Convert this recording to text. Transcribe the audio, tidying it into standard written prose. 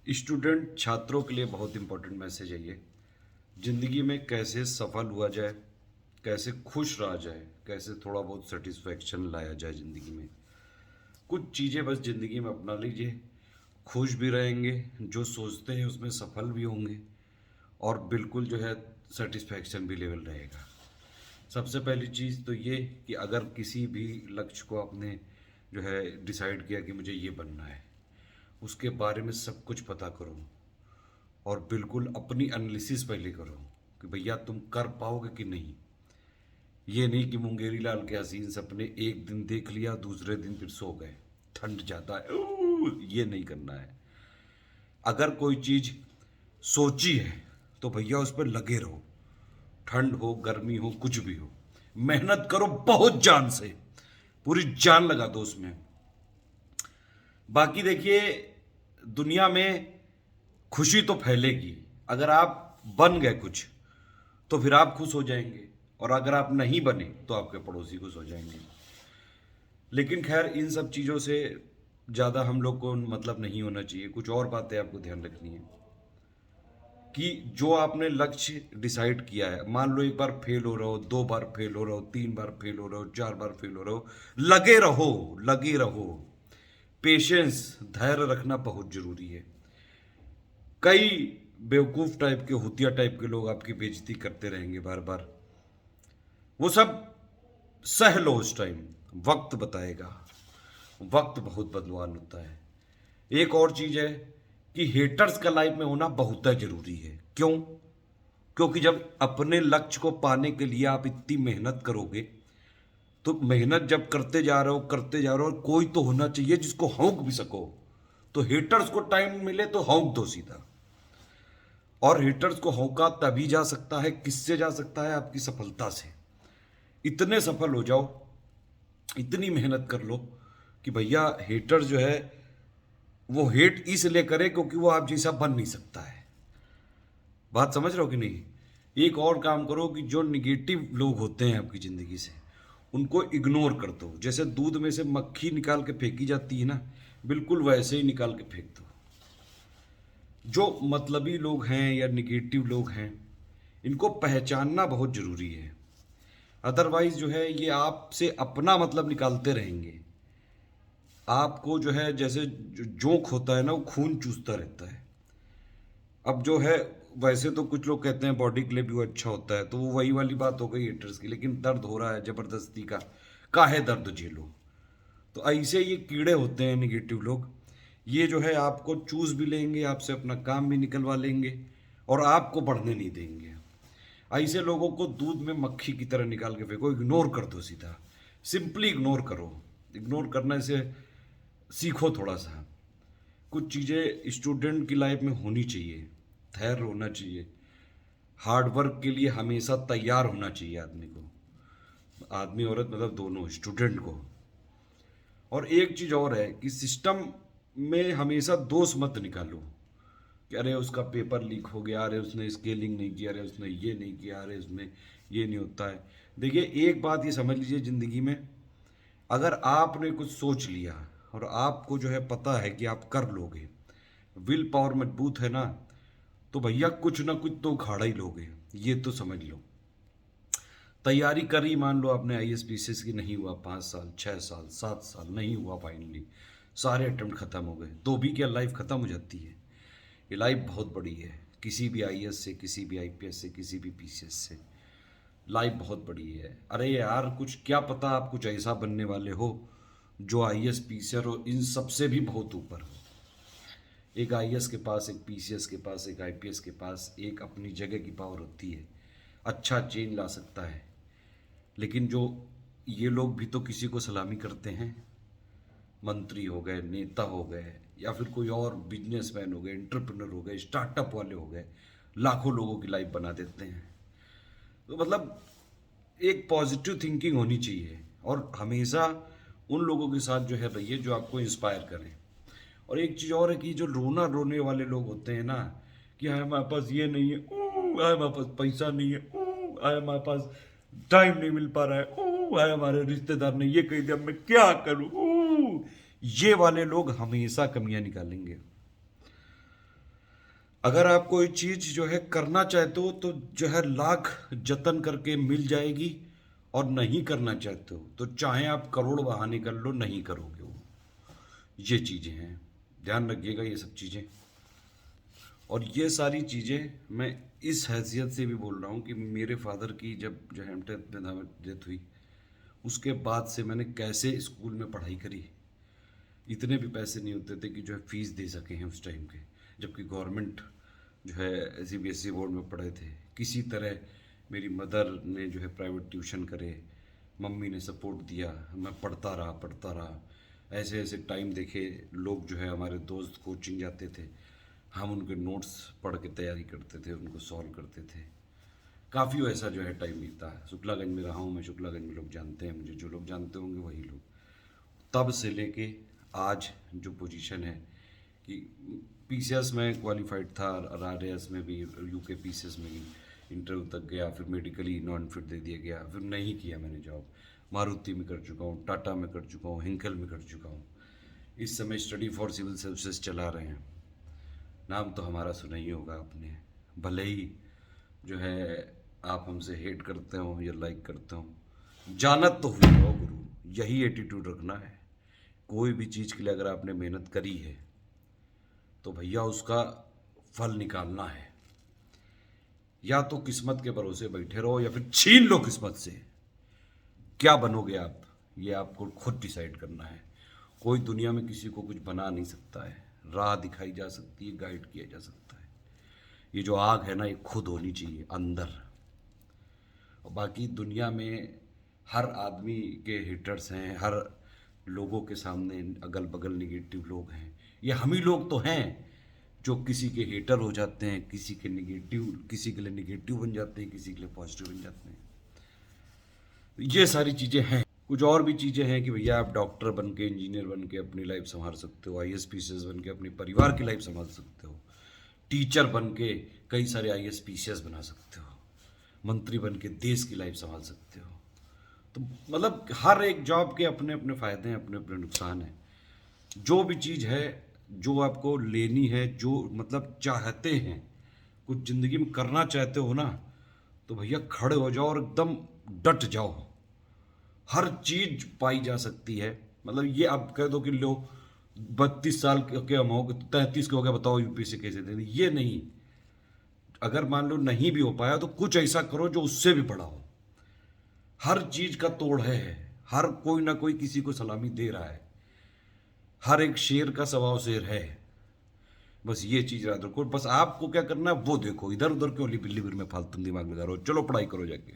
Student छात्रों के लिए बहुत इंपॉर्टेंट मैसेज है ये। ज़िंदगी में कैसे सफल हुआ जाए, कैसे खुश रहा जाए, कैसे थोड़ा बहुत सेटिस्फैक्शन लाया जाए ज़िंदगी में। कुछ चीज़ें बस ज़िंदगी में अपना लीजिए, खुश भी रहेंगे, जो सोचते हैं उसमें सफल भी होंगे और बिल्कुल जो है सेटिस्फैक्शन भी लेवल रहेगा। सबसे पहली चीज़ तो ये कि अगर किसी भी लक्ष्य को आपने जो है डिसाइड किया कि मुझे ये बनना है, उसके बारे में सब कुछ पता करो और बिल्कुल अपनी एनालिसिस पहले करो कि भैया तुम कर पाओगे कि नहीं। ये नहीं कि मुंगेरी लाल के हसीन सपने एक दिन देख लिया दूसरे दिन फिर सो गए, ठंड ज़्यादा है ये नहीं करना है। अगर कोई चीज़ सोची है तो भैया उस पर लगे रहो, ठंड हो गर्मी हो कुछ भी हो, मेहनत करो बहुत जान से, पूरी जान लगा दो उसमें। बाकी देखिए, दुनिया में खुशी तो फैलेगी। अगर आप बन गए कुछ तो फिर आप खुश हो जाएंगे और अगर आप नहीं बने तो आपके पड़ोसी खुश हो जाएंगे। लेकिन खैर इन सब चीज़ों से ज़्यादा हम लोग को मतलब नहीं होना चाहिए। कुछ और बातें आपको ध्यान रखनी है कि जो आपने लक्ष्य डिसाइड किया है, मान लो एक बार फेल हो रहे हो, दो बार फेल हो रहे हो, तीन बार फेल हो रहे हो, चार बार फेल हो रहे हो, लगे रहो, लगे रहो। पेशेंस, धैर्य रखना बहुत जरूरी है। कई बेवकूफ़ टाइप के, हुतिया टाइप के लोग आपकी बेइज्जती करते रहेंगे बार बार। वो सब सह लो, उस टाइम वक्त बताएगा। वक्त बहुत बलवान होता है। एक और चीज है कि हेटर्स का लाइफ में होना बहुत जरूरी है। क्यों? क्योंकि जब अपने लक्ष्य को पाने के लिए आप इतनी मेहनत करोगे, तो मेहनत जब करते जा रहे हो करते जा रहे हो, कोई तो होना चाहिए जिसको हौंक भी सको। तो हेटर्स को टाइम मिले तो हौंक दो सीधा। और हेटर्स को हौंका तभी जा सकता है, किससे जा सकता है? आपकी सफलता से। इतने सफल हो जाओ, इतनी मेहनत कर लो कि भैया हेटर जो है वो हेट इसलिए करे क्योंकि वो आप जैसा बन नहीं सकता है। बात समझ रहे हो कि नहीं? एक और काम करो कि जो निगेटिव लोग होते हैं आपकी ज़िंदगी से, उनको इग्नोर कर दो। जैसे दूध में से मक्खी निकाल के फेंकी जाती है ना, बिल्कुल वैसे ही निकाल के फेंक दो। जो मतलबी लोग हैं या निगेटिव लोग हैं, इनको पहचानना बहुत ज़रूरी है। अदरवाइज जो है ये आपसे अपना मतलब निकालते रहेंगे। आपको जो है जैसे जोंक होता है ना, वो खून चूसता रहता है। अब जो है, वैसे तो कुछ लोग कहते हैं बॉडी के लिए भी वो अच्छा होता है, तो वो वही वाली बात हो गई हेटर्स की। लेकिन दर्द हो रहा है जबरदस्ती का, काहे दर्द झेलो। तो ऐसे ये कीड़े होते हैं निगेटिव लोग। ये जो है आपको चूस भी लेंगे, आपसे अपना काम भी निकलवा लेंगे और आपको बढ़ने नहीं देंगे। ऐसे लोगों को दूध में मक्खी की तरह निकाल के फेंको, इग्नोर कर दो सीधा। सिंपली इग्नोर करो। इग्नोर करने से सीखो थोड़ा सा। कुछ चीज़ें स्टूडेंट की लाइफ में होनी चाहिए। धैर्य होना चाहिए, हार्ड वर्क के लिए हमेशा तैयार होना चाहिए आदमी को, आदमी औरत मतलब दोनों, स्टूडेंट को। और एक चीज़ और है कि सिस्टम में हमेशा दोष मत निकालो कि अरे उसका पेपर लीक हो गया, अरे उसने स्केलिंग नहीं किया, अरे उसने ये नहीं किया, अरे उसमें ये नहीं होता है। देखिए एक बात ये समझ लीजिए ज़िंदगी में, अगर आपने कुछ सोच लिया और आपको जो है पता है कि आप कर लोगे, विल पावर मजबूत है ना, तो भैया कुछ ना कुछ तो उखाड़ा ही लोगे। ये तो समझ लो। तैयारी करी, मान लो आपने आईएएस पीसीएस की, नहीं हुआ, 5 साल 6 साल 7 साल नहीं हुआ, फाइनली सारे अटेम्प्ट खत्म हो गए, तो भी क्या लाइफ खत्म हो जाती है? ये लाइफ बहुत बड़ी है। किसी भी आईएएस से, किसी भी आईपीएस से, किसी भी पीसीएस से, लाइफ बहुत बड़ी है। अरे यार कुछ क्या पता आप कुछ ऐसा बनने वाले हो जो आईएएस पीसीएस और इन सबसे भी बहुत ऊपर हो। एक आईएएस के पास, एक पीसीएस के पास, एक आईपीएस के पास एक अपनी जगह की पावर होती है, अच्छा चेंज ला सकता है। लेकिन जो ये लोग भी तो किसी को सलामी करते हैं। मंत्री हो गए, नेता हो गए, या फिर कोई और बिजनेसमैन हो गए, एंटरप्रेन्योर हो गए, स्टार्टअप वाले हो गए, लाखों लोगों की लाइफ बना देते हैं। तो मतलब एक पॉजिटिव थिंकिंग होनी चाहिए और हमेशा उन लोगों के साथ जो है भैया जो आपको इंस्पायर करें। और एक चीज़ और है कि जो रोना रोने वाले लोग होते हैं ना, कि हाय हमारे पास ये नहीं है, हाय हमारे पास पैसा नहीं है, हाय हमारे पास टाइम नहीं मिल पा रहा है, हाय हमारे रिश्तेदार ने ये कह दिया, मैं क्या करूँ, ये वाले लोग हमेशा कमियां निकालेंगे। अगर आप कोई चीज़ जो है करना चाहते हो तो जो है लाख जतन करके मिल जाएगी, और नहीं करना चाहते हो तो चाहे आप करोड़ बहाने कर लो, नहीं करोगे वो। ये चीज़ें हैं, ध्यान रखिएगा ये सब चीज़ें। और ये सारी चीज़ें मैं इस हैसियत से भी बोल रहा हूँ कि मेरे फादर की जब जो है डेथ हुई, उसके बाद से मैंने कैसे स्कूल में पढ़ाई करी। इतने भी पैसे नहीं होते थे कि जो है फीस दे सके हैं उस टाइम के, जबकि गवर्नमेंट जो है सीबीएसई बोर्ड में पढ़े थे। किसी तरह मेरी मदर ने जो है प्राइवेट ट्यूशन करे, मम्मी ने सपोर्ट दिया, मैं पढ़ता रहा। ऐसे ऐसे टाइम देखे, लोग जो है हमारे दोस्त कोचिंग जाते थे, हम उनके नोट्स पढ़ के तैयारी करते थे, उनको सॉल्व करते थे। काफ़ी वैसा जो है टाइम बीता। शुक्लागंज में रहा हूँ मैं, शुक्लागंज में लोग जानते हैं मुझे, जो लोग जानते होंगे वही लोग। तब से लेके आज जो पोजीशन है कि पीसीएस में क्वालिफाइड था, आरआरएस में भी, यूके पीसीएस में भी इंटरव्यू तक गया, फिर मेडिकली नॉन फिट दे दिया गया, फिर नहीं किया मैंने जॉब। मारुति में कर चुका हूँ, टाटा में कर चुका हूँ, हिंकल में कर चुका हूँ। इस समय स्टडी फॉर सिविल सर्विसेज चला रहे हैं। नाम तो हमारा सुना ही होगा आपने, भले ही जो है आप हमसे हेट करते हो या लाइक करते हो, जानत तो हुई हो गुरु। यही एटीट्यूड रखना है। कोई भी चीज़ के लिए अगर आपने मेहनत करी है तो भैया उसका फल निकालना है। या तो किस्मत के भरोसे बैठे रहो या फिर छीन लो किस्मत से। क्या बनोगे आप, ये आपको खुद डिसाइड करना है। कोई दुनिया में किसी को कुछ बना नहीं सकता है। राह दिखाई जा सकती है, गाइड किया जा सकता है। ये जो आग है ना, ये खुद होनी चाहिए अंदर। और बाकी दुनिया में हर आदमी के हेटर्स हैं, हर लोगों के सामने अगल बगल निगेटिव लोग हैं। ये हम ही लोग तो हैं जो किसी के हेटर हो जाते हैं, किसी के लिए निगेटिव बन जाते हैं, किसी के लिए पॉजिटिव बन जाते हैं। ये सारी चीज़ें हैं। कुछ और भी चीज़ें हैं कि भैया आप डॉक्टर बन के, इंजीनियर बन के अपनी लाइफ संभाल सकते हो, आईएएस पीसीएस बन के अपने परिवार की लाइफ संभाल सकते हो, टीचर बन के कई सारे आईएएस पीसीएस बना सकते हो, मंत्री बन के देश की लाइफ संभाल सकते हो। तो मतलब हर एक जॉब के अपने अपने फ़ायदे हैं, अपने अपने नुकसान हैं। जो भी चीज़ है, जो आपको लेनी है, जो मतलब चाहते हैं, कुछ ज़िंदगी में करना चाहते हो ना, तो भैया खड़े हो जाओ और एकदम डट जाओ। हर चीज़ पाई जा सकती है। मतलब ये आप कह दो कि लो 32 साल के हम हो, 33 के हो गए, बताओ यूपीएससी कैसे दे दी, ये नहीं। अगर मान लो नहीं भी हो पाया तो कुछ ऐसा करो जो उससे भी बड़ा हो। हर चीज का तोड़ है, हर कोई ना कोई किसी को सलामी दे रहा है। हर एक शेर का स्वभाव शेर है। बस ये चीज याद रखो। बस आपको क्या करना है वो देखो, इधर उधर क्यों लिबिर में फालतू दिमाग लगा रहे हो। चलो पढ़ाई करो जाके।